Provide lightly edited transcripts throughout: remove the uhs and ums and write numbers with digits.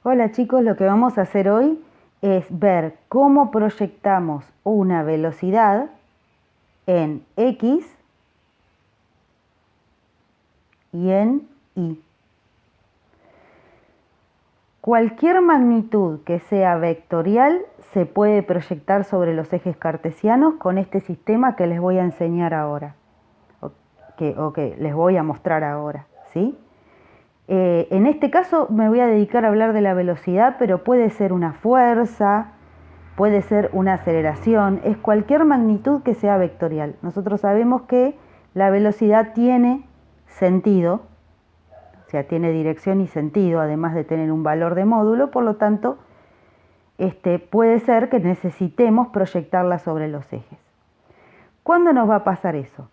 Hola chicos, lo que vamos a hacer hoy es ver cómo proyectamos una velocidad en X y en Y. Cualquier magnitud que sea vectorial se puede proyectar sobre los ejes cartesianos con este sistema que les voy a enseñar ahora, o que les voy a mostrar ahora, ¿sí? En este caso me voy a dedicar a hablar de la velocidad, pero puede ser una fuerza, puede ser una aceleración, es cualquier magnitud que sea vectorial. Nosotros sabemos que la velocidad tiene sentido, o sea, tiene dirección y sentido, además de tener un valor de módulo, por lo tanto, puede ser que necesitemos proyectarla sobre los ejes. ¿Cuándo nos va a pasar eso?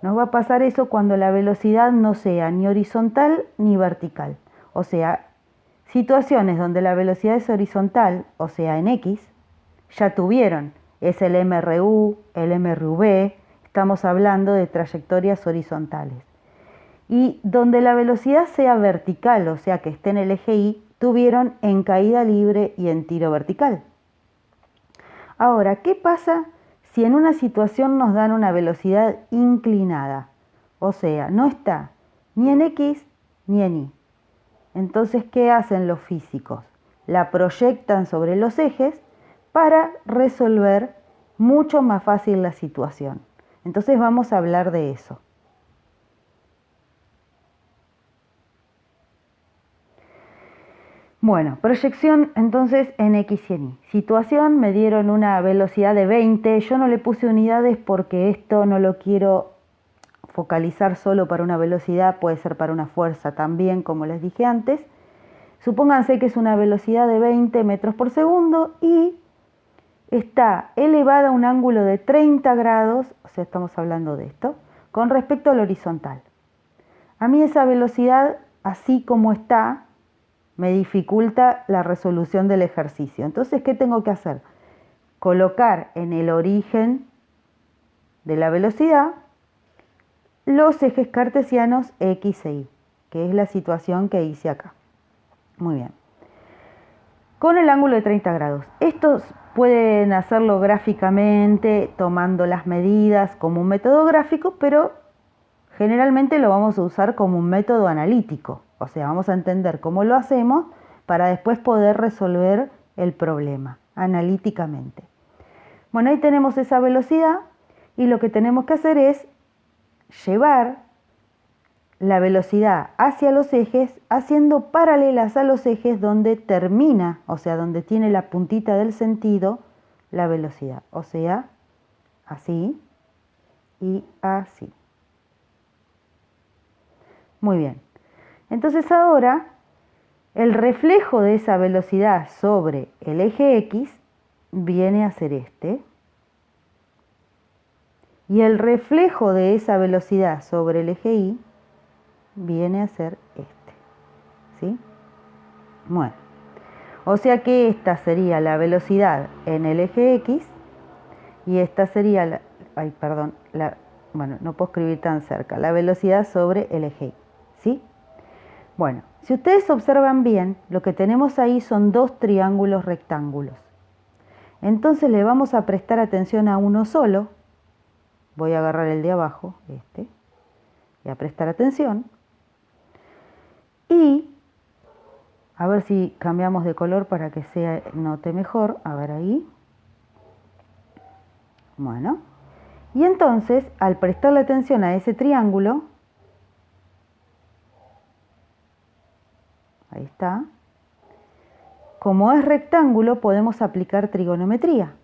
Nos va a pasar eso cuando la velocidad no sea ni horizontal ni vertical. O sea, situaciones donde la velocidad es horizontal, o sea, en X, ya tuvieron. Es el MRU, el MRV, estamos hablando de trayectorias horizontales. Y donde la velocidad sea vertical, o sea, que esté en el eje Y, tuvieron en caída libre y en tiro vertical. Ahora, ¿qué pasa si en una situación nos dan una velocidad inclinada? O sea, no está ni en X ni en Y. Entonces, ¿qué hacen los físicos? La proyectan sobre los ejes para resolver mucho más fácil la situación. Entonces vamos a hablar de eso. Bueno, proyección entonces en X y en Y. Situación, me dieron una velocidad de 20. Yo no le puse unidades porque esto no lo quiero focalizar solo para una velocidad, puede ser para una fuerza también, como les dije antes. Supónganse que es una velocidad de 20 metros por segundo y está elevada a un ángulo de 30 grados, o sea, estamos hablando de esto, con respecto al horizontal. A mí esa velocidad, así como está, me dificulta la resolución del ejercicio. Entonces, ¿qué tengo que hacer? Colocar en el origen de la velocidad los ejes cartesianos X e Y, que es la situación que hice acá. Muy bien. Con el ángulo de 30 grados. Estos pueden hacerlo gráficamente, tomando las medidas como un método gráfico, pero generalmente lo vamos a usar como un método analítico. O sea, vamos a entender cómo lo hacemos para después poder resolver el problema analíticamente. Bueno, ahí tenemos esa velocidad y lo que tenemos que hacer es llevar la velocidad hacia los ejes, haciendo paralelas a los ejes donde termina, o sea, donde tiene la puntita del sentido, la velocidad. O sea, así y así. Muy bien. Entonces ahora, el reflejo de esa velocidad sobre el eje X viene a ser este. Y el reflejo de esa velocidad sobre el eje Y viene a ser este. ¿Sí? Bueno. O sea que esta sería la velocidad en el eje X y esta sería bueno, no puedo escribir tan cerca, la velocidad sobre el eje Y, ¿sí? Bueno, si ustedes observan bien, lo que tenemos ahí son dos triángulos rectángulos. Entonces le vamos a prestar atención a uno solo. Voy a agarrar el de abajo, y a prestar atención. Y a ver si cambiamos de color para que se note mejor. A ver ahí. Bueno. Y entonces, al prestarle atención a ese triángulo, ahí está, como es rectángulo podemos aplicar trigonometría.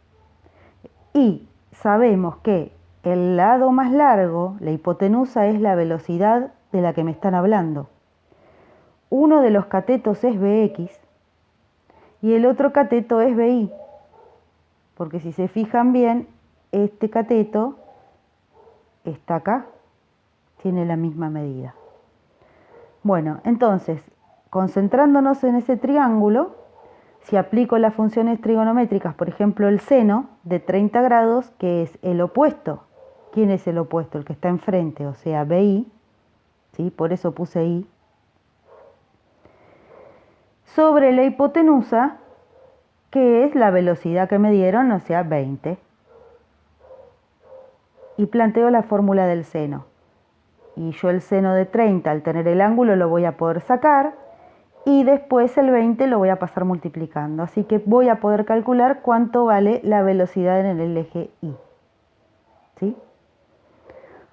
Y sabemos que el lado más largo, la hipotenusa, es la velocidad de la que me están hablando. Uno de los catetos es Bx y el otro cateto es By. Porque si se fijan bien, este cateto está acá, tiene la misma medida. Bueno, entonces, concentrándonos en ese triángulo, si aplico las funciones trigonométricas, por ejemplo, el seno de 30 grados, que es el opuesto. ¿Quién es el opuesto? El que está enfrente, o sea, BI, ¿sí? Por eso puse I. sobre la hipotenusa, que es la velocidad que me dieron, o sea, 20. Y planteo la fórmula del seno. Y yo el seno de 30, al tener el ángulo, lo voy a poder sacar. Y después el 20 lo voy a pasar multiplicando. Así que voy a poder calcular cuánto vale la velocidad en el eje Y. ¿Sí?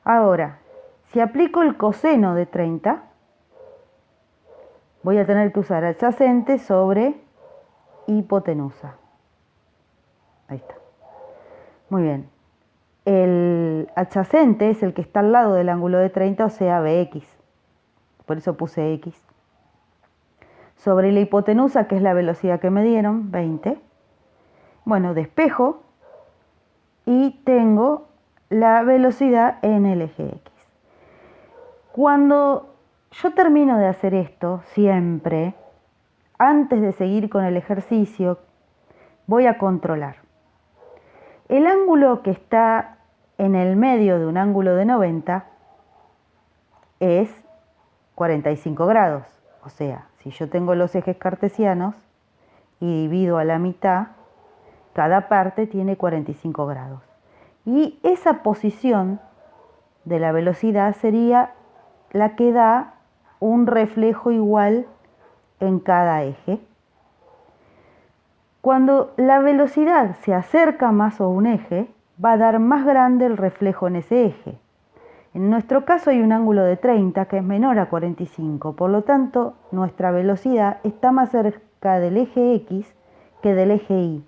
Ahora, si aplico el coseno de 30, voy a tener que usar adyacente sobre hipotenusa. Ahí está. Muy bien. El adyacente es el que está al lado del ángulo de 30, o sea, BX. Por eso puse X. Sobre la hipotenusa, que es la velocidad que me dieron, 20. Bueno, despejo y tengo la velocidad en el eje X. Cuando yo termino de hacer esto, siempre, antes de seguir con el ejercicio, voy a controlar. El ángulo que está en el medio de un ángulo de 90 es 45 grados. O sea, si yo tengo los ejes cartesianos y divido a la mitad, cada parte tiene 45 grados. Y esa posición de la velocidad sería la que da un reflejo igual en cada eje. Cuando la velocidad se acerca más a un eje, va a dar más grande el reflejo en ese eje. En nuestro caso hay un ángulo de 30 que es menor a 45, por lo tanto nuestra velocidad está más cerca del eje X que del eje Y.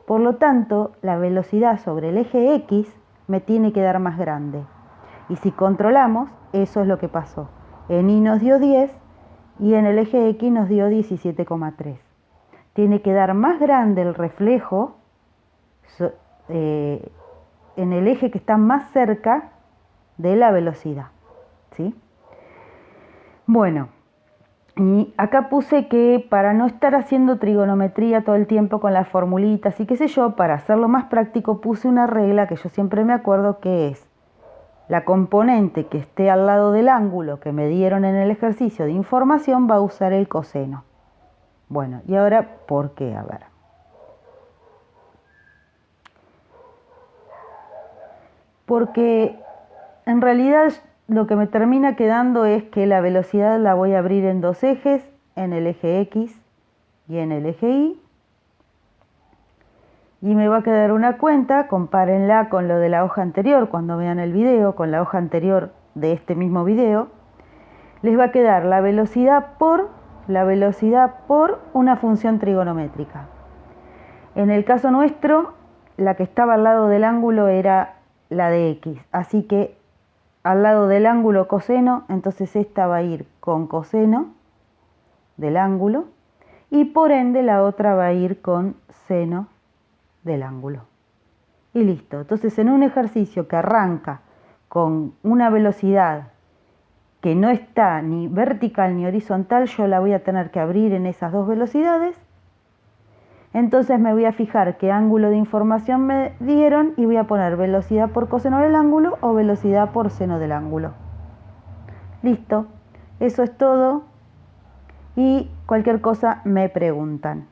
Por lo tanto, la velocidad sobre el eje X me tiene que dar más grande. Y si controlamos, eso es lo que pasó. En Y nos dio 10 y en el eje X nos dio 17,3. Tiene que dar más grande el reflejo en el eje que está más cerca de la velocidad. ¿Sí? Bueno, y acá puse que para no estar haciendo trigonometría todo el tiempo con las formulitas y qué sé yo, para hacerlo más práctico puse una regla que yo siempre me acuerdo, que es la componente que esté al lado del ángulo que me dieron en el ejercicio de información va a usar el coseno. Bueno, y ahora, ¿por qué? A ver. Porque en realidad lo que me termina quedando es que la velocidad la voy a abrir en dos ejes, en el eje X y en el eje Y. Y me va a quedar una cuenta, compárenla con lo de la hoja anterior cuando vean el video, con la hoja anterior de este mismo video. Les va a quedar la velocidad por una función trigonométrica. En el caso nuestro, la que estaba al lado del ángulo era la de X, así que al lado del ángulo coseno, entonces esta va a ir con coseno del ángulo y por ende la otra va a ir con seno del ángulo. Y listo. Entonces en un ejercicio que arranca con una velocidad que no está ni vertical ni horizontal, yo la voy a tener que abrir en esas dos velocidades. Entonces me voy a fijar qué ángulo de información me dieron y voy a poner velocidad por coseno del ángulo o velocidad por seno del ángulo. Listo, eso es todo y cualquier cosa me preguntan.